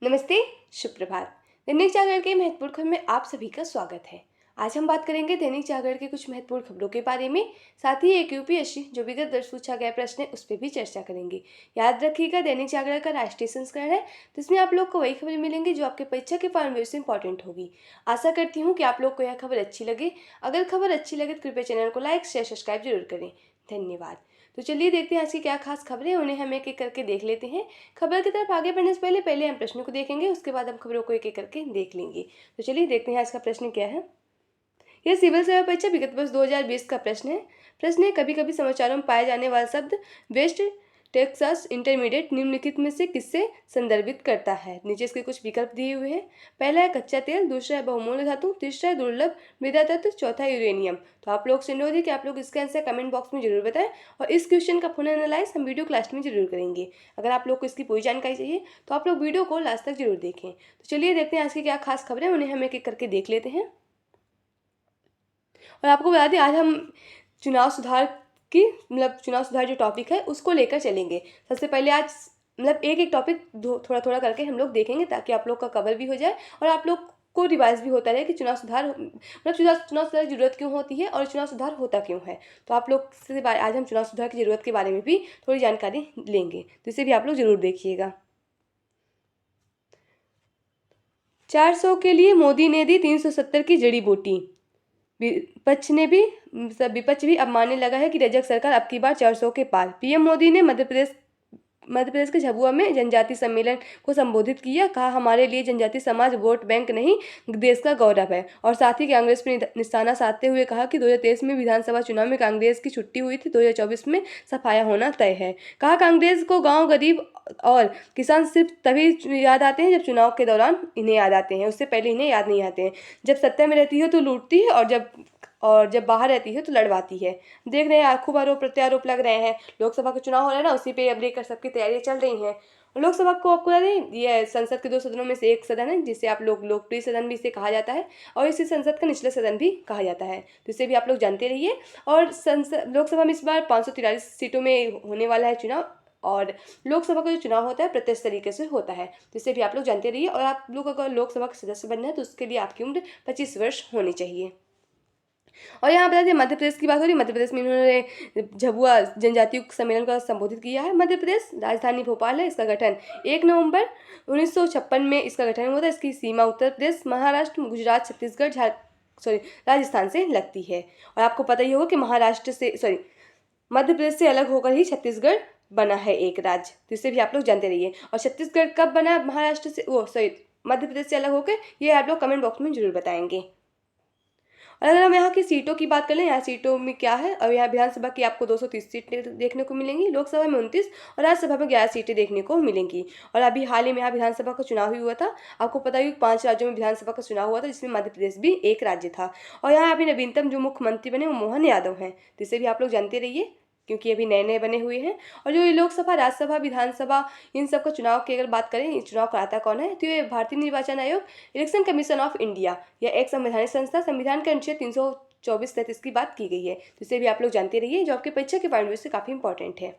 नमस्ते, सुप्रभात। दैनिक जागरण के महत्वपूर्ण खबर में आप सभी का स्वागत है। आज हम बात करेंगे दैनिक जागरण के कुछ महत्वपूर्ण खबरों के बारे में। साथ ही एक यूपीएससी जो विगत वर्ष पूछा गया प्रश्न है उस पर भी चर्चा करेंगे। याद रखिएगा, दैनिक जागरण का राष्ट्रीय संस्करण है, जिसमें आप लोग को वही खबरें मिलेंगी जो आपके परीक्षा के फॉर्म से इंपॉर्टेंट होगी। आशा करती हूँ कि आप लोग को यह खबर अच्छी लगे। अगर खबर अच्छी लगे तो कृपया चैनल को लाइक शेयर सब्सक्राइब जरूर करें। धन्यवाद। तो चलिए देखते हैं आज की क्या खास खबरें, उन्हें हम एक एक करके देख लेते हैं। खबर की तरफ आगे बढ़ने से पहले हम प्रश्नों को देखेंगे, उसके बाद हम खबरों को एक एक करके देख लेंगे। तो चलिए देखते हैं आज का प्रश्न क्या है। यह सिविल सेवा परीक्षा विगत वर्ष 2020 का प्रश्न है। प्रश्न है, कभी कभी समाचारों में पाए जाने वाला शब्द वेस्ट टेक्सास इंटरमीडिएट निम्नलिखित में से किससे संदर्भित करता है। नीचे इसके कुछ विकल्प दिए हुए हैं। पहला है कच्चा तेल, दूसरा है बहुमूल्य धातु, तीसरा है दुर्लभ मृदा तत्व, चौथा है यूरेनियम। तो आप लोग से अनुरोध है कि आप लोग इसका आंसर कमेंट बॉक्स में जरूर बताएं और इस क्वेश्चन का पुनः एनालाइज हम वीडियो क्लास में जरूर करेंगे। अगर आप लोग को इसकी पूरी जानकारी चाहिए तो आप लोग वीडियो को लास्ट तक जरूर देखें। तो चलिए देखते हैं आज की क्या खास खबरें, उन्हें हम एक एक करके देख लेते हैं। और आपको बता दें, आज हम चुनाव सुधार की चुनाव सुधार जो टॉपिक है उसको लेकर चलेंगे। सबसे पहले आज एक एक टॉपिक थोड़ा थोड़ा करके हम लोग देखेंगे, ताकि आप लोग का कवर भी हो जाए और आप लोग को रिवाइज भी होता रहे कि चुनाव सुधार चुनाव सुधार की जरूरत क्यों होती है और चुनाव सुधार होता क्यों है। तो आप लोग से आज हम चुनाव सुधार की जरूरत के बारे में भी थोड़ी जानकारी लेंगे, तो इसे भी आप लोग जरूर देखिएगा। 400 के लिए मोदी ने दी 370 की जड़ी बूटी। विपक्ष भी अब मानने लगा है कि रजक सरकार अब की बार 400 के पार। पीएम मोदी ने मध्य प्रदेश के झाबुआ में जनजाति सम्मेलन को संबोधित किया। कहा, हमारे लिए जनजाति समाज वोट बैंक नहीं, देश का गौरव है। और साथ ही कांग्रेस पर निशाना साधते हुए कहा कि 2023 में विधानसभा चुनाव में कांग्रेस की छुट्टी हुई थी, 2024 में सफाया होना तय है। कहा, कांग्रेस को गांव, गरीब और किसान सिर्फ तभी याद आते हैं जब चुनाव के दौरान इन्हें याद आते हैं, उससे पहले इन्हें याद नहीं आते हैं। जब सत्ता में रहती है तो लूटती है और जब बाहर रहती है तो लड़वाती है। देख रहे हैं, खूब आरोप प्रत्यारोप लग रहे हैं। लोकसभा का चुनाव हो रहा है ना, उसी पे अब लेकर सबकी तैयारियां चल रही हैं। लोकसभा को आपको बता दें, ये संसद के 2 सदनों में से एक सदन है, जिसे आप लोग लोकप्रिय सदन भी इसे कहा जाता है और इसे संसद का निचला सदन भी कहा जाता है। तो इसे भी आप लोग जानते रहिए। और लोकसभा में इस बार 543 सीटों में होने वाला है चुनाव। और लोकसभा का जो चुनाव होता है प्रत्यक्ष तरीके से होता है, तो इसे भी आप लोग जानते रहिए। और आप लोग अगर लोकसभा का सदस्य बनना है तो उसके लिए आपकी उम्र 25 वर्ष होनी चाहिए। और यहाँ बता दें, मध्य प्रदेश की बात हो रही है। मध्य प्रदेश में इन्होंने झबुआ जनजातीय सम्मेलन का संबोधित किया है। मध्य प्रदेश राजधानी भोपाल है। इसका गठन 1 नवंबर 1956 में इसका गठन हुआ था। इसकी सीमा उत्तर प्रदेश, महाराष्ट्र, गुजरात, छत्तीसगढ़, राजस्थान से लगती है। और आपको पता ही होगा कि मध्य प्रदेश से अलग होकर ही छत्तीसगढ़ बना है एक राज्य, तो इसे भी आप लोग जानते रहिए। और छत्तीसगढ़ कब बना मध्य प्रदेश से अलग होकर, ये आप लोग कमेंट बॉक्स में जरूर बताएंगे। और अगर हम यहाँ की सीटों की बात कर लें, यहाँ सीटों में क्या है, और यहाँ विधानसभा की आपको 230 सीटें देखने को मिलेंगी, लोकसभा में 29 और राज्यसभा में 11 सीटें देखने को मिलेंगी। और अभी हाल ही में यहाँ विधानसभा का चुनाव ही हुआ था। आपको पता ही 5 राज्यों में विधानसभा का चुनाव हुआ था, जिसमें मध्य प्रदेश भी एक राज्य था। और यहाँ अभी नवीनतम जो मुख्यमंत्री बने वो मोहन यादव हैं, जिसे भी आप लोग जानते रहिए, क्योंकि अभी नए नए बने हुए हैं। और जो ये लोकसभा, राज्यसभा, विधानसभा, इन सब का चुनाव की अगर बात करें, ये चुनाव कराता कौन है, तो ये भारतीय निर्वाचन आयोग, इलेक्शन कमीशन ऑफ इंडिया, यह एक संवैधानिक संस्था, संविधान के अनुच्छेद 324-33 की बात की गई है। तो इसे भी आप लोग जानते रहिए, जो आपके परीक्षा के पॉइंट ऑफ व्यू से काफी इंपॉर्टेंट है।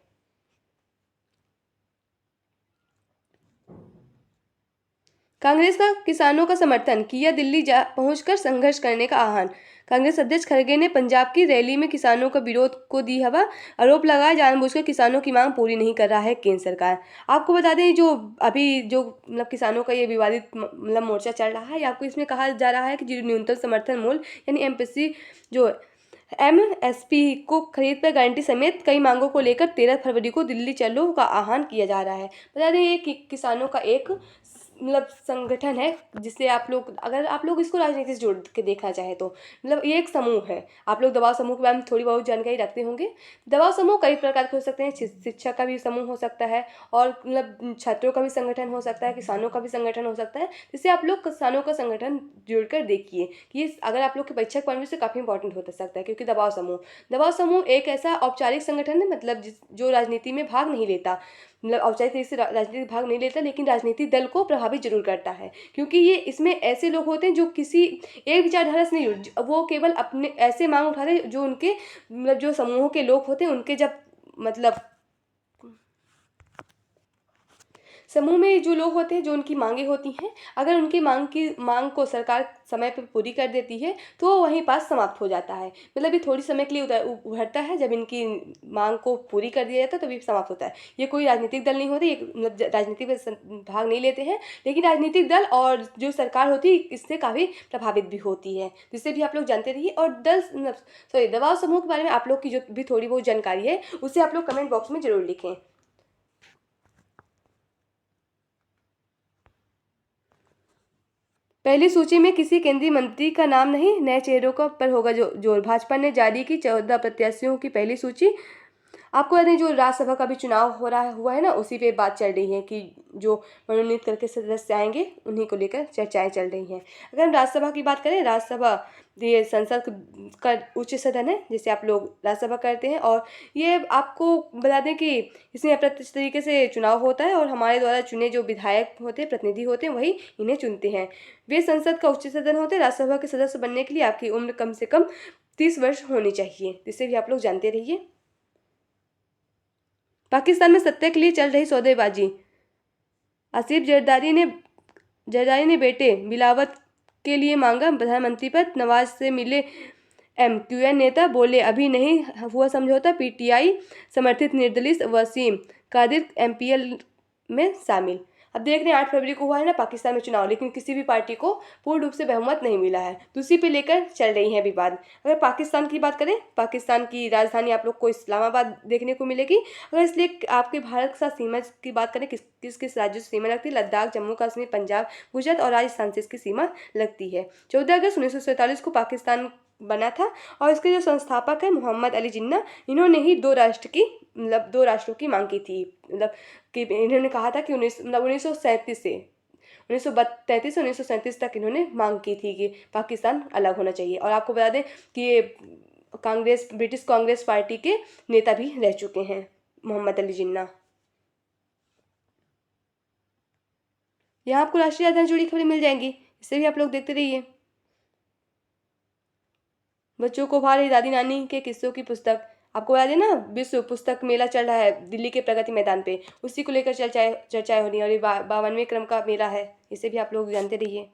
कांग्रेस का किसानों का समर्थन किया, दिल्ली पहुंचकर संघर्ष करने का आह्वान। कांग्रेस अध्यक्ष खड़गे ने पंजाब की रैली में किसानों का विरोध को दी हवा। आरोप लगाया, जानबूझकर किसानों की मांग पूरी नहीं कर रहा है केंद्र सरकार। आपको बता दें, जो अभी जो किसानों का ये विवादित मोर्चा चल रहा है, आपको इसमें कहा जा रहा है कि जो न्यूनतम समर्थन मूल्य यानी एमपीसी जो एमएसपी को खरीद पर गारंटी समेत कई मांगों को लेकर 13 फरवरी को दिल्ली चलो का आह्वान किया जा रहा है। बता दें, ये किसानों का एक संगठन है, जिससे अगर आप लोग इसको राजनीति से जोड़ के देखना चाहे तो ये एक समूह है। आप लोग दबाव समूह के बारे में थोड़ी बहुत जानकारी रखते होंगे। दबाव समूह कई प्रकार के हो सकते हैं। शिक्षा का भी समूह हो सकता है, और छात्रों का भी संगठन हो सकता है, किसानों का भी संगठन हो सकता है। जिससे आप लोग किसानों का संगठन जोड़कर देखिए कि अगर आप लोग के परीक्षा पॉइंट से काफ़ी इंपॉर्टेंट हो सकता है। क्योंकि दबाव समूह एक ऐसा औपचारिक संगठन है, जो राजनीति में भाग नहीं लेता, औपचारिक तरीके से राजनीति भाग नहीं लेता, लेकिन राजनीतिक दल को प्रभावित जरूर करता है। क्योंकि ये इसमें ऐसे लोग होते हैं जो किसी एक विचारधारा से नहीं जुड़े, वो केवल अपने ऐसे मांग उठाते हैं जो उनके जो समूह के लोग होते हैं, उनके समूह में जो लोग होते हैं, जो उनकी मांगे होती हैं, अगर उनकी मांग को सरकार समय पर पूरी कर देती है तो वो वहीं पास समाप्त हो जाता है। मतलब ये थोड़ी समय के लिए उभरता है, जब इनकी मांग को पूरी कर दिया जाता है तभी समाप्त होता है। ये कोई राजनीतिक दल नहीं होते, ये मतलब राजनीति में भाग नहीं लेते हैं, लेकिन राजनीतिक दल और जो सरकार होती है इससे काफ़ी प्रभावित भी होती है, जिससे भी आप लोग जानते रहिए। और दबाव समूह के बारे में आप लोग की जो भी थोड़ी बहुत जानकारी है उसे आप लोग कमेंट बॉक्स में जरूर लिखें। पहली सूची में किसी केंद्रीय मंत्री का नाम नहीं, नए चेहरों का पर होगा जोर। भाजपा ने जारी की 14 प्रत्याशियों की पहली सूची। आपको याद है जो राज्यसभा का भी चुनाव हुआ है ना, उसी पे बात चल रही है कि जो मनोनीत करके सदस्य आएंगे उन्हीं को लेकर चर्चाएं चल रही हैं। अगर हम राज्यसभा की बात करें, राज्यसभा ये संसद का उच्च सदन है जिसे आप लोग राज्यसभा करते हैं, और ये आपको बता दें कि इसमें अप्रत्यक्ष तरीके से चुनाव होता है और हमारे द्वारा चुने जो विधायक होते हैं, प्रतिनिधि होते हैं, वही इन्हें चुनते हैं। वे संसद का उच्च सदन होते हैं। राज्यसभा के सदस्य बनने के लिए आपकी उम्र कम से कम 30 वर्ष होनी चाहिए, जिससे भी आप लोग जानते रहिए। पाकिस्तान में सत्ता के लिए चल रही सौदेबाजी। आसिफ जरदारी ने बेटे बिलावत के लिए मांगा प्रधानमंत्री पद। नवाज से मिले MQN नेता, बोले अभी नहीं हुआ समझौता। PTI समर्थित निर्दलीय वसीम कादिर MPL में शामिल। अब देख रहे हैं 8 फरवरी को हुआ है ना पाकिस्तान में चुनाव, लेकिन किसी भी पार्टी को पूर्ण रूप से बहुमत नहीं मिला है, तो उसी पे लेकर चल रही है विवाद। अगर पाकिस्तान की बात करें, पाकिस्तान की राजधानी आप लोग को इस्लामाबाद देखने को मिलेगी। अगर इसलिए आपके भारत के साथ सीमा की बात करें, किस किस राज्यों से सीमा लगती है, लद्दाख, जम्मू कश्मीर, पंजाब, गुजरात और राजस्थान से इसकी सीमा लगती है। 14 अगस्त 1947 को पाकिस्तान बना था और इसके जो संस्थापक है मोहम्मद अली जिन्ना, इन्होंने ही दो राष्ट्रों की मांग की थी। मतलब कि इन्होंने कहा था कि 1937 से 1937 तक इन्होंने मांग की थी कि पाकिस्तान अलग होना चाहिए। और आपको बता दें कि ये ब्रिटिश कांग्रेस पार्टी के नेता भी रह चुके हैं, मोहम्मद अली जिन्ना। यहाँ आपको राष्ट्रीय राजधानी से जुड़ी खबरें मिल जाएंगी, इससे भी आप लोग देखते रहिए। बच्चों को भा रही दादी नानी के किस्सों की पुस्तक। आपको बता दें ना, विश्व पुस्तक मेला चल रहा है दिल्ली के प्रगति मैदान पे, उसी को लेकर चर्चाएं हो रही है, और ये 52वें क्रम का मेला है, इसे भी आप लोग जानते रहिए।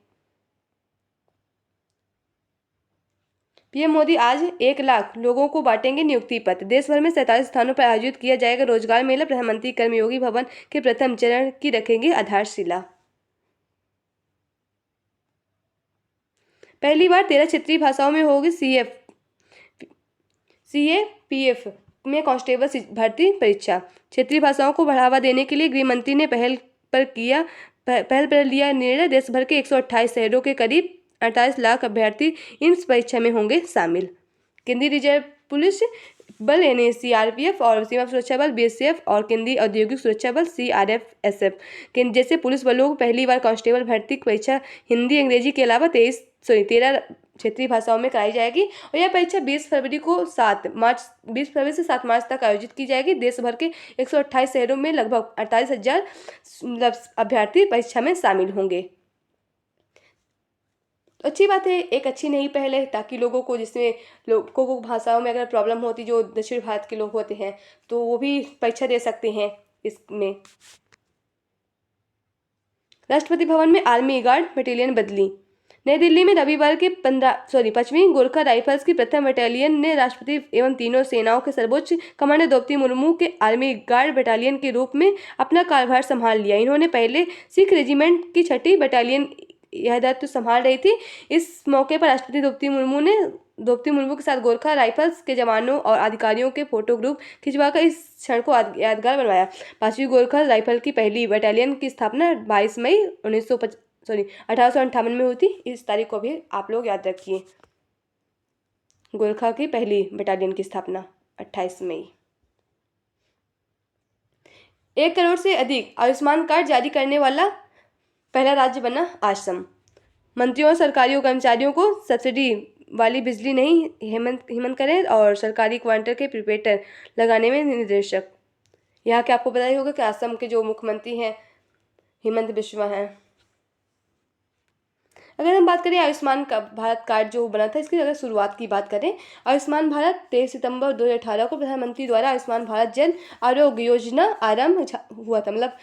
PM मोदी आज 1 लाख लोगों को बांटेंगे नियुक्ति पत्र। देश भर में 47 स्थानों पर आयोजित किया जाएगा रोजगार मेला। प्रधानमंत्री कर्मयोगी भवन के प्रथम चरण की रखेंगे आधारशिला। पहली बार 13 क्षेत्रीय भाषाओं में होगी CAPF में कांस्टेबल भर्ती परीक्षा। क्षेत्रीय भाषाओं को बढ़ावा देने के लिए गृह मंत्री ने पहल पर लिया निर्णय। देश भर के 128 शहरों के करीब 48 लाख अभ्यर्थी इस परीक्षा में होंगे शामिल। केंद्रीय रिजर्व पुलिस बल यानी CRPF और सीमा सुरक्षा बल BSF और केंद्रीय औद्योगिक सुरक्षा बल CRF-SF जैसे पुलिस बलों को पहली बार कांस्टेबल भर्ती परीक्षा हिंदी अंग्रेजी के अलावा 13 क्षेत्रीय भाषाओं में कराई जाएगी। और यह परीक्षा 20 फरवरी से 7 मार्च तक आयोजित की जाएगी। देश भर के 128 शहरों में लगभग 48,000 अभ्यर्थी परीक्षा में शामिल होंगे। तो अच्छी बात है, एक अच्छी नई पहल है, ताकि लोगों को भाषाओं में अगर प्रॉब्लम होती, जो दक्षिण भारत के लोग होते हैं, तो वो भी परीक्षा दे सकते हैं इसमें। राष्ट्रपति भवन में आर्मी गार्ड बटालियन बदली। नई दिल्ली में रविवार के 5वीं गोरखा राइफल्स की प्रथम बटालियन ने राष्ट्रपति एवं तीनों सेनाओं के सर्वोच्च कमांडर द्रौपदी मुर्मू के आर्मी गार्ड बटालियन के रूप में अपना कार्यभार संभाल लिया। इन्होंने पहले सिख रेजिमेंट की 6ठी बटालियन यह दायित्व संभाल रही थी। इस मौके पर राष्ट्रपति द्रौपदी मुर्मू के साथ गोरखा राइफल्स के जवानों और अधिकारियों के फोटो ग्रुप खिंचवाकर इस क्षण को यादगार बनवाया। 5वीं गोरखा राइफल की पहली बटालियन की स्थापना 22 मई 1858 में हुई थी। इस तारीख को भी आप लोग याद रखिए। गोरखा की पहली बटालियन की स्थापना 28 मई। 1 करोड़ से अधिक आयुष्मान कार्ड जारी करने वाला पहला राज्य बना असम। मंत्रियों और सरकारी कर्मचारियों को सब्सिडी वाली बिजली नहीं हेमंत करें और सरकारी क्वार्टर के प्रीपेड लगाने में निर्देशक। यहाँ के आपको पता ही होगा कि असम के जो मुख्यमंत्री हैं हेमंत बिस्वा हैं। अगर हम बात करें आयुष्मान भारत कार्ड जो बना था, इसकी अगर शुरुआत की बात करें, आयुष्मान भारत 23 सितंबर 2018 को प्रधानमंत्री द्वारा आयुष्मान भारत जन आरोग्य योजना आरंभ हुआ था। मतलब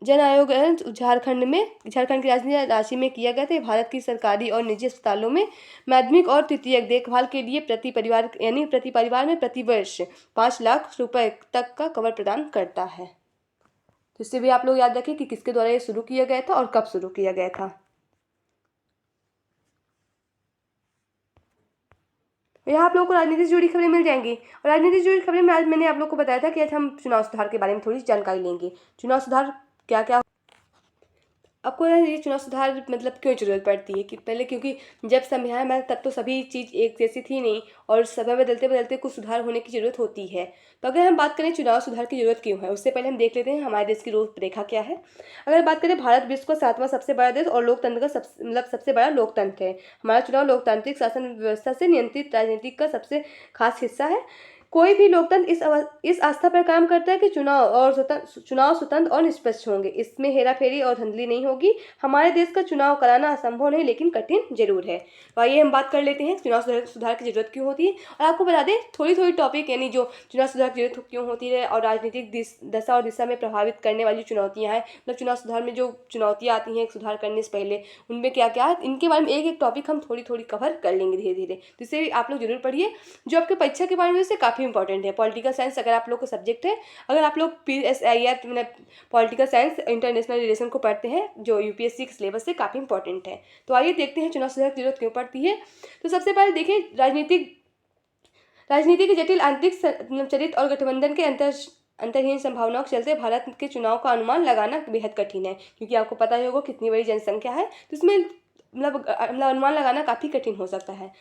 जन आयोग झारखंड की राजधानी रांची में किया गया था। ये भारत की सरकारी और निजी अस्पतालों में माध्यमिक और तृतीयक देखभाल के लिए प्रति परिवार में प्रति वर्ष 5 लाख रुपए तक का कवर प्रदान करता है। तो इससे भी आप लोग याद रखें कि किसके द्वारा ये शुरू किया गया था और कब शुरू किया गया था। यहाँ आप लोगों को राजनीति से जुड़ी खबरें मिल जाएंगी। और राजनीति से जुड़ी खबरें में आज मैंने आप लोग को बताया था कि आज हम चुनाव सुधार के बारे में थोड़ी जानकारी लेंगे। चुनाव सुधार क्या क्या, आपको ये चुनाव सुधार मतलब क्यों जरूरत पड़ती है कि पहले, क्योंकि जब समय में तब तो सभी चीज़ एक जैसी थी नहीं और समय बदलते बदलते कुछ सुधार होने की जरूरत होती है। तो अगर हम बात करें चुनाव सुधार की जरूरत क्यों है, उससे पहले हम देख लेते हैं हमारे देश की रूपरेखा क्या है। अगर बात करें, भारत विश्व का 7वां सबसे बड़ा देश और लोकतंत्र का सबसे बड़ा लोकतंत्र है। हमारा चुनाव लोकतांत्रिक शासन व्यवस्था से नियंत्रित राजनीति का सबसे खास हिस्सा है। कोई भी लोकतंत्र इस आस्था पर काम करता है कि चुनाव स्वतंत्र और निष्पक्ष होंगे, इसमें हेराफेरी और धांधली नहीं होगी। हमारे देश का चुनाव कराना असंभव नहीं, लेकिन कठिन जरूर है। तो आइए हम बात कर लेते हैं चुनाव सुधार की जरूरत क्यों होती है। और आपको बता दें थोड़ी थोड़ी टॉपिक, यानी जो चुनाव सुधार की जरूरत क्यों होती है और राजनीतिक दशा और दिशा में प्रभावित करने वाली चुनौतियां हैं, मतलब चुनाव सुधार में जो चुनौतियां आती हैं सुधार करने से पहले, उनमें क्या क्या है, इनके बारे में एक एक टॉपिक हम थोड़ी थोड़ी कवर कर लेंगे धीरे धीरे। तो इसे आप लोग जरूर पढ़िए, जो आपके परीक्षा के बारे में से काफ़ी इंपॉर्टेंट है। पॉलिटिकल साइंस अगर आप लोग को सब्जेक्ट है, अगर आप लोग PSIR मतलब पॉलिटिकल साइंस इंटरनेशनल रिलेशन को पढ़ते हैं, जो UPSC के सिलेबस से काफ़ी इंपॉर्टेंट है। तो आइए देखते हैं चुनाव सुधार की जरूरत क्यों पड़ती है। तो सबसे पहले देखिए, राजनीति के जटिल आंतरिक चरित्र और गठबंधन के अंतर्हीन संभावनाओं के चलते भारत के चुनाव का अनुमान लगाना बेहद कठिन है, क्योंकि आपको पता ही होगा कितनी बड़ी जनसंख्या है, तो इसमें मतलब अनुमान लगाना काफ़ी कठिन हो सकता है।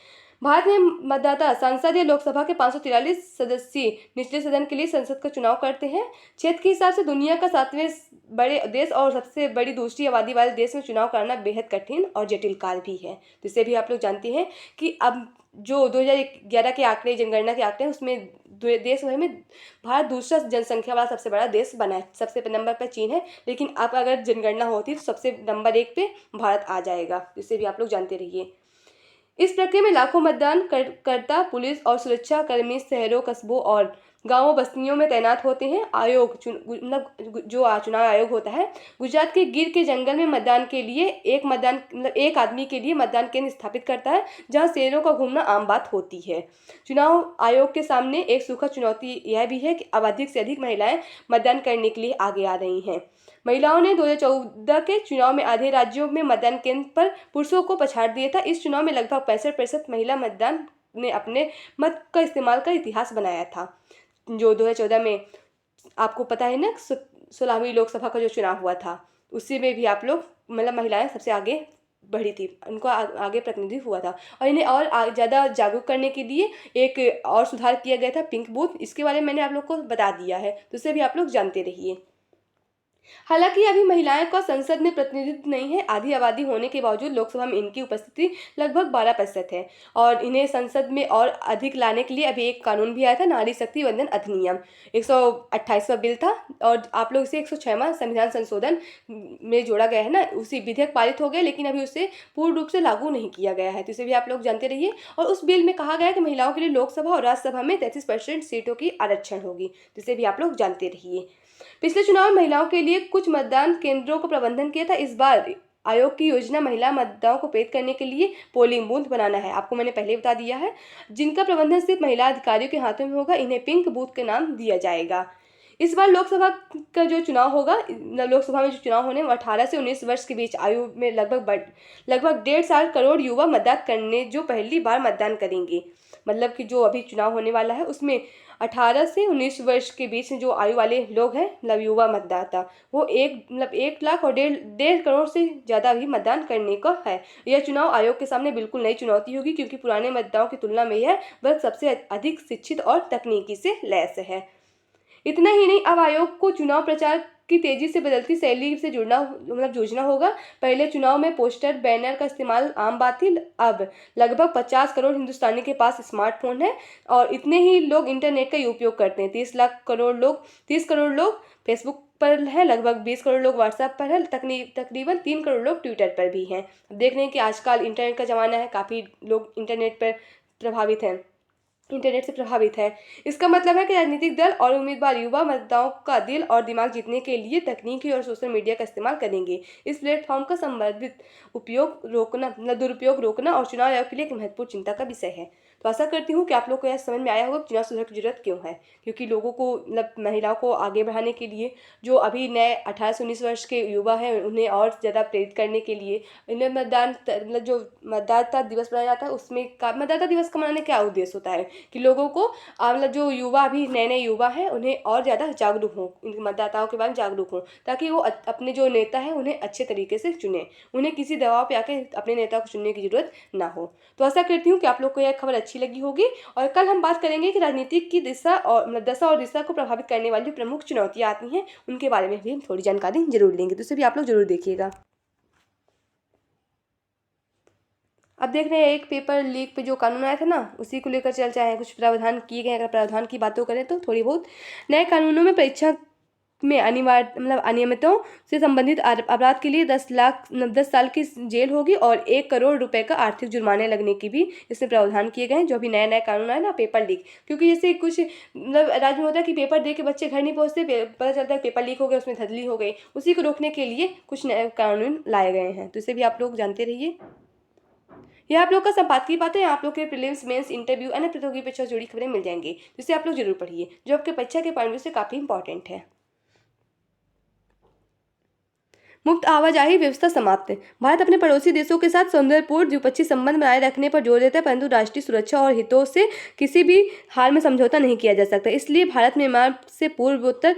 भारत में मतदाता संसद या लोकसभा के 543 सदस्यीय निचले सदन के लिए संसद का चुनाव करते हैं। क्षेत्र के हिसाब से दुनिया का 7वें बड़े देश और सबसे बड़ी दूसरी आबादी वाले देश में चुनाव करना बेहद कठिन और जटिल कार्य भी है। तो इससे भी आप लोग जानते हैं कि अब जो 2011 के आंकड़े, जनगणना के आंकड़े हैं, उसमें देश भर में भारत दूसरा जनसंख्या वाला सबसे बड़ा देश बना है। सबसे नंबर पर चीन है, लेकिन अब अगर जनगणना होती तो सबसे नंबर 1 पे भारत आ जाएगा। इससे भी आप लोग जानते रहिए। इस प्रक्रिया में लाखों करता पुलिस और सुरक्षा कर्मी शहरों, कस्बों और गांवों बस्तियों में तैनात होते हैं। चुनाव आयोग होता है, गुजरात के गिर के जंगल में मतदान के लिए एक आदमी के लिए मतदान केंद्र स्थापित करता है, जहां शेरों का घूमना आम बात होती है। चुनाव आयोग के सामने एक सूखद चुनौती यह भी है कि अब अधिक से अधिक महिलाएं मतदान करने के लिए आगे आ रही हैं। महिलाओं ने 2014 के चुनाव में आधे राज्यों में मतदान केंद्र पर पुरुषों को पछाड़ दिया था। इस चुनाव में लगभग 65% महिला मतदान ने अपने मत का इस्तेमाल कर इतिहास बनाया था। जो 2014 में आपको पता है ना, 16वीं लोकसभा का जो चुनाव हुआ था, उसी में भी आप लोग मतलब महिलाएं सबसे आगे बढ़ी थी, उनको आगे प्रतिनिधित्व हुआ था। और इन्हें और ज़्यादा जागरूक करने के लिए एक और सुधार किया गया था, पिंक बूथ। इसके बारे में मैंने आप लोग को बता दिया है, तो इसे भी आप लोग जानते रहिए। हालांकि अभी महिलाएं का संसद में प्रतिनिधित्व नहीं है। आधी आबादी होने के बावजूद लोकसभा में इनकी उपस्थिति लगभग 12% है और इन्हें संसद में और अधिक लाने के लिए अभी एक कानून भी आया था, नारी शक्ति वंदन अधिनियम। 128वां बिल था और आप लोग इसे 106वां संविधान संशोधन में जोड़ा गया है ना, उसी विधेयक पारित हो गया, लेकिन अभी उसे पूर्ण रूप से लागू नहीं किया गया है। तो इसे भी आप लोग जानते रहिए। और उस बिल में कहा गया है कि महिलाओं के लिए लोकसभा और राज्यसभा में 33% सीटों की आरक्षण होगी। तो इसे भी आप लोग जानते रहिए। पिछले चुनाव में महिलाओं के लिए कुछ मतदान केंद्रों का प्रबंधन किया था। इस बार आयोग की योजना महिला मतदाताओं को प्रेरित करने के लिए पोलिंग बूथ बनाना है। आपको मैंने पहले बता दिया है, जिनका प्रबंधन सिर्फ महिला अधिकारियों के हाथों में होगा। इन्हें पिंक बूथ के नाम दिया जाएगा। इस बार लोकसभा का जो चुनाव होगा, लोकसभा में जो चुनाव होने 18 से 19 वर्ष के बीच आयु में लगभग 1.5 करोड़ युवा मतदान करने जो पहली बार मतदान करेंगे। मतलब कि जो अभी चुनाव होने वाला है उसमें 18 से 19 वर्ष के बीच जो आयु वाले लोग हैं, मतलब युवा मतदाता, वो 1 लाख और 1.5 करोड़ से ज़्यादा भी मतदान करने का है। यह चुनाव आयोग के सामने बिल्कुल नई चुनौती होगी, क्योंकि पुराने मतदाताओं की तुलना में यह वर्ग सबसे अधिक शिक्षित और तकनीकी से लैस है। इतना ही नहीं, अब आयोग को चुनाव प्रचार की तेजी से बदलती शैली से जूझना होगा। पहले चुनाव में पोस्टर बैनर का इस्तेमाल आम बात थी। अब लगभग 50 करोड़ हिंदुस्तानी के पास स्मार्टफोन है और इतने ही लोग इंटरनेट का उपयोग करते हैं। 30 करोड़ लोग फेसबुक पर है, लगभग 20 करोड़ लोग व्हाट्सएप पर है, तकरीबन 3 करोड़ लोग ट्विटर पर भी हैं। देख रहे हैं कि आजकल इंटरनेट का ज़माना है, काफ़ी लोग इंटरनेट पर प्रभावित हैं। इंटरनेट से प्रभावित है। इसका मतलब है कि राजनीतिक दल और उम्मीदवार युवा मतदाताओं का दिल और दिमाग जीतने के लिए तकनीकी और सोशल मीडिया का इस्तेमाल करेंगे। इस प्लेटफॉर्म का संवर्धित उपयोग रोकना दुरुपयोग रोकना और चुनाव आयोग के लिए एक महत्वपूर्ण चिंता का विषय है। तो आशा करती हूँ कि आप लोग को यह समझ में आया होगा चुनाव सुधार की जरूरत क्यों है, क्योंकि लोगों को महिलाओं को आगे बढ़ाने के लिए, जो अभी नए 18 से 19 वर्ष के युवा हैं उन्हें और ज़्यादा प्रेरित करने के लिए इन्हें जो मतदाता दिवस मनाया जाता है उसमें का मतदाता दिवस का मनाने क्या उद्देश्य होता है कि लोगों को जो युवा अभी नए नए युवा हैं उन्हें और ज़्यादा जागरूक हों, इन मतदाताओं के बारे में जागरूक हों, ताकि वो अपने जो नेता हैं उन्हें अच्छे तरीके से चुनें, उन्हें किसी दबाव पे आके अपने नेता को चुनने की जरूरत ना हो। तो आशा करती हूँ कि आप लोग को यह खबर अच्छी लगी होगी और कल हम बात करेंगे कि राजनीति की दिशा और दिशा को प्रभावित करने वाली प्रमुख चुनौतियाँ आती हैं उनके बारे में भी हम थोड़ी जानकारी जरूर लेंगे, तो इसे भी आप लोग जरूर देखिएगा। अब देख रहे हैं एक पेपर लीक पे जो कानून आया था ना उसी को लेकर चल चाहे कुछ प्रावधान किए गए। अगर प्रावधान की बातों करें तो थोड़ी बहुत नए कानूनों में परीक्षा में अनिवार्य अनियमितों से संबंधित अपराध के लिए 10 साल की जेल होगी और 1 करोड़ रुपए का आर्थिक जुर्माने लगने की भी इसमें प्रावधान किए गए हैं। जो अभी नया नया कानून आया ना पेपर लीक, क्योंकि जैसे कुछ राज्य में होता है कि पेपर दे के बच्चे घर नहीं पहुंचते, पता चलता है पेपर लीक हो गया उसमें धधली हो गई, उसी को रोकने के लिए कुछ नए कानून लाए गए हैं। तो इसे भी आप लोग जानते रहिए। यह आप लोग का संपादकीय बातें आप लोग के प्रीलिम्स मेंस इंटरव्यू अन्य प्रतियोगी परीक्षा से जुड़ी खबरें मिल जाएंगी, जिसे आप लोग जरूर पढ़िए, जो आपके परीक्षा के पॉइंट से काफी इंपॉर्टेंट है। मुक्त आवाजाही व्यवस्था समाप्त। भारत अपने पड़ोसी देशों के साथ सौहार्दपूर्ण द्विपक्षीय संबंध बनाए रखने पर जोर देता है, परंतु राष्ट्रीय सुरक्षा और हितों से किसी भी हाल में समझौता नहीं किया जा सकता। इसलिए भारत म्यांमार से पूर्वोत्तर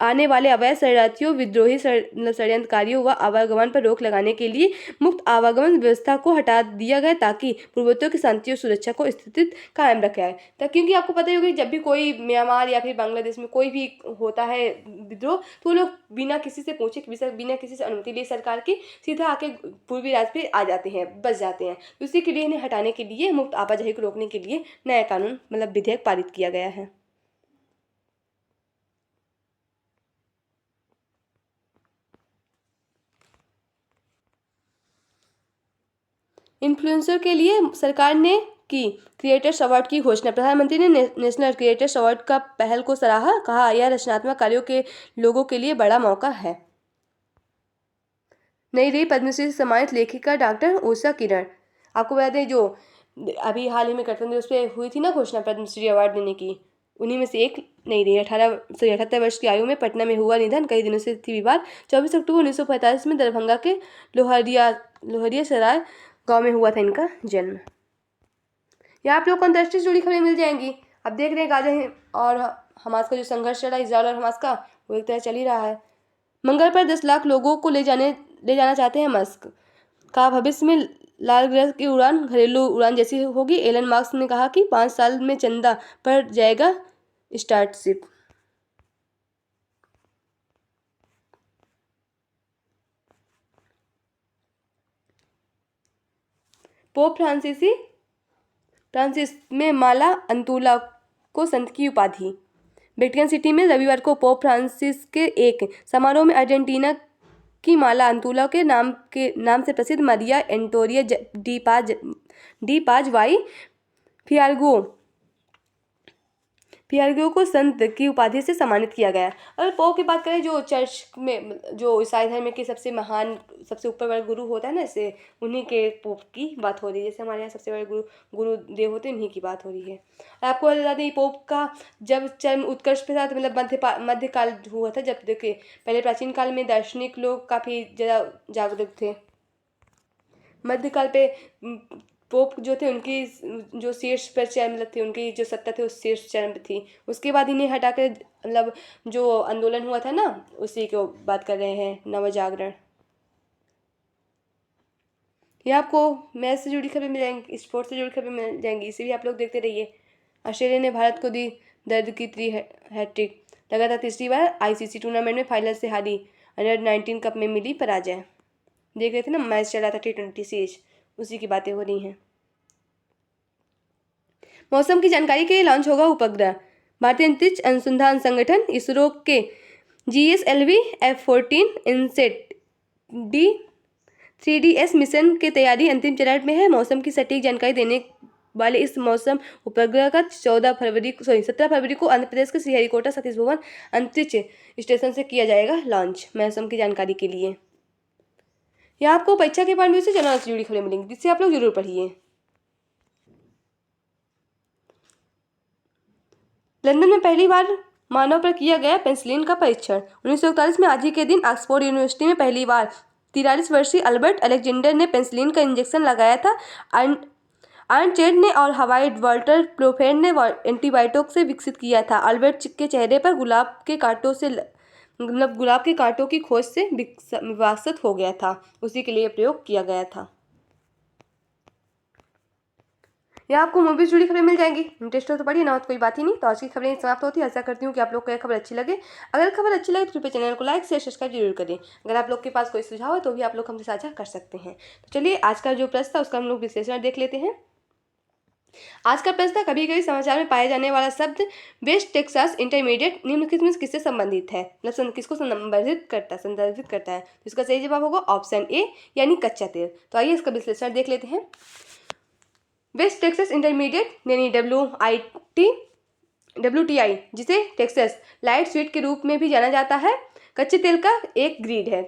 आने वाले अवैध शरणार्थियों, विद्रोही षड्यंत्रकारियों व आवागमन पर रोक लगाने के लिए मुक्त आवागमन व्यवस्था को हटा दिया गया, ताकि पूर्वोत्तर की शांति और सुरक्षा को स्थिति कायम रखा है। क्योंकि आपको पता ही होगा जब भी कोई म्यांमार या फिर बांग्लादेश में कोई भी होता है विद्रोह, तो लोग बिना किसी से पूछे, बिना किसी से अनुमति लिए सरकार की सीधा आके पूर्वी राज्य पे आ जाते हैं, बस जाते हैं। उसी के लिए इन्हें हटाने के लिए, मुक्त आवाजाही को रोकने के लिए नया कानून विधेयक पारित किया गया है। इन्फ्लुएंसर के लिए सरकार ने की क्रिएटर्स अवार्ड की घोषणा। प्रधानमंत्री ने नेशनल क्रिएटर्स अवार्ड का पहल को सराहा, कहा यह रचनात्मक कार्यों के लोगों के लिए बड़ा मौका है। नई रही पद्मश्री से सम्मानित लेखिका डॉक्टर उषा किरण। आपको बता दें जो अभी हाल ही में गणतंत्र दिवस पे हुई थी ना घोषणा पद्मश्री अवार्ड देने की, उन्हीं में से एक नहीं रही। 78 वर्ष की आयु में पटना में हुआ निधन, कई दिनों से थी विवाद। 24 अक्टूबर 1945 में दरभंगा के लोहरिया सराय गांव में हुआ था इनका जन्म। यहाँ आप लोग को अंतर्राष्ट्रीय से जुड़ी खबरें मिल जाएंगी। अब देख रहे हैं गाजा और हमास का जो संघर्ष चला, इजरायल और हमास का, वो एक तरह चल ही रहा है। मंगल पर 10 लाख लोगों को ले जाना चाहते हैं मस्क। कहा भविष्य में लाल ग्रह की उड़ान घरेलू उड़ान जैसी होगी। एलन मास्क ने कहा कि 5 साल में चंदा पर जाएगा स्टार्टशिप। पोप फ्रांसिस में माला अंतुला को संत की उपाधि। वेटिकन सिटी में रविवार को पोप फ्रांसिस के एक समारोह में अर्जेंटीना की माला अंतुला के नाम से प्रसिद्ध मरिया एंटोरिया डी पाज वाई फियारगो को संत की उपाधि से सम्मानित किया गया। अगर पोप की बात करें, जो चर्च में जो ईसाई धर्म के सबसे महान, सबसे ऊपर वाले गुरु होता है ना, इससे उन्हीं के पोप की बात हो रही है। जैसे हमारे यहाँ सबसे बड़े गुरुदेव होते हैं, उन्हीं की बात हो रही है। आपको बता दें पोप का जब चरम उत्कर्ष के साथ मध्यकाल हुआ था, जब देखिए पहले प्राचीन काल में दार्शनिक लोग काफ़ी ज़्यादा जागरूक थे। मध्यकाल पे पोप जो थे उनकी जो शीर्ष पर चरम थी, उनकी जो सत्ता थी उस शीर्ष चरम पे थी। उसके बाद इन्हें हटाकर जो आंदोलन हुआ था ना, उसी को बात कर रहे हैं, नवजागरण। ये आपको मैच से जुड़ी खबरें मिल जाएंगी, स्पोर्ट्स से जुड़ी खबरें मिल जाएंगी, इसे भी आप लोग देखते रहिए। ऑस्ट्रेलिया ने भारत को दी दर्द की हैट्रिक। लगातार तीसरी बार आईसीसी टूर्नामेंट में फाइनल से हारी अंडर-19 कप में मिली पराजय। देख रहे थे ना, मैच चला था T20 सीरीज, उसी की बातें हो रही हैं। मौसम की जानकारी के लिए लॉन्च होगा उपग्रह। भारतीय अंतरिक्ष अनुसंधान संगठन इसरो के GSLV F-14 INSAT D3DS mission की तैयारी अंतिम चरण में है। मौसम की सटीक जानकारी देने वाले इस मौसम उपग्रह का 17 फरवरी को आंध्र प्रदेश के श्रीहरिकोटा सतीश धवन अंतरिक्ष स्टेशन से किया जाएगा लॉन्च। मौसम की जानकारी के लिए यहाँ आपको परीक्षा के पॉइंट से जनरल से जुड़ी खबरें मिलेंगी, जिससे आप लोग जरूर पढ़िए। लंदन में पहली बार मानव पर किया गया पेनिसिलिन का परीक्षण। 1941 में आज ही के दिन ऑक्सफोर्ड यूनिवर्सिटी में पहली बार 43 वर्षीय अल्बर्ट अलेक्जेंडर ने पेनिसिलिन का इंजेक्शन लगाया था। आर्नचेड ने और हवार्ड वाल्टर प्लोफेर ने एंटीबायोटिक से विकसित किया था। अल्बर्ट के चेहरे पर गुलाब के कांटों की खोज से विकसित हो गया था, उसी के लिए प्रयोग किया गया था। यहाँ आपको मूवी से जुड़ी खबरें मिल जाएंगी। इंटरेस्ट हो तो पढ़िए, ना हो तो कोई बात ही नहीं। तो आज की खबरें समाप्त होती है। आशा करती हूँ कि आप लोग को यह खबर अच्छी लगे। अगर खबर अच्छी लगे तो कृपया चैनल को लाइक शेयर सब्सक्राइब जरूर करें। अगर आप लोग के पास कोई सुझाव है तो भी आप लोग हमसे साझा कर सकते हैं। तो चलिए आज का जो प्रश्न था उसका हम लोग विश्लेषण देख लेते हैं। आज का प्रश्न था, कभी कभी समाचार में पाया जाने वाला शब्द वेस्ट टेक्सास इंटरमीडिएट निम्नलिखित में किससे संबंधित है, मतलब किसको संदर्भित करता है। तो इसका सही जवाब होगा ऑप्शन ए यानी कच्चा तेल। तो आइए इसका विश्लेषण देख लेते हैं। वेस्ट टेक्सास इंटरमीडिएट यानी WTI, जिसे टेक्सास लाइट स्वीट के रूप में भी जाना जाता है, कच्चे तेल का एक ग्रेड है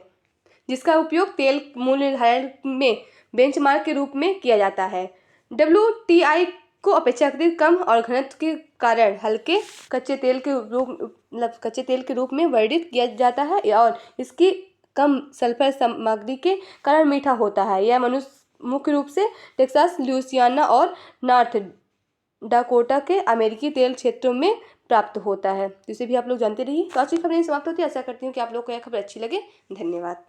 जिसका उपयोग तेल मूल्य निर्धारण में बेंचमार्क के रूप में किया जाता है। WTI को अपेक्षाकृत कम और घनत्व के कारण हल्के कच्चे तेल के रूप में वर्णित किया जाता है और इसकी कम सल्फर सामग्री के कारण मीठा होता है। यह मुख्य रूप से टेक्सास, लुइसियाना और नॉर्थ डाकोटा के अमेरिकी तेल क्षेत्रों में प्राप्त होता है, जिसे भी आप लोग जानते रहिए। तो आज की खबरें समाप्त होती है। आशा करती हूँ कि आप लोग को यह खबर अच्छी लगे। धन्यवाद।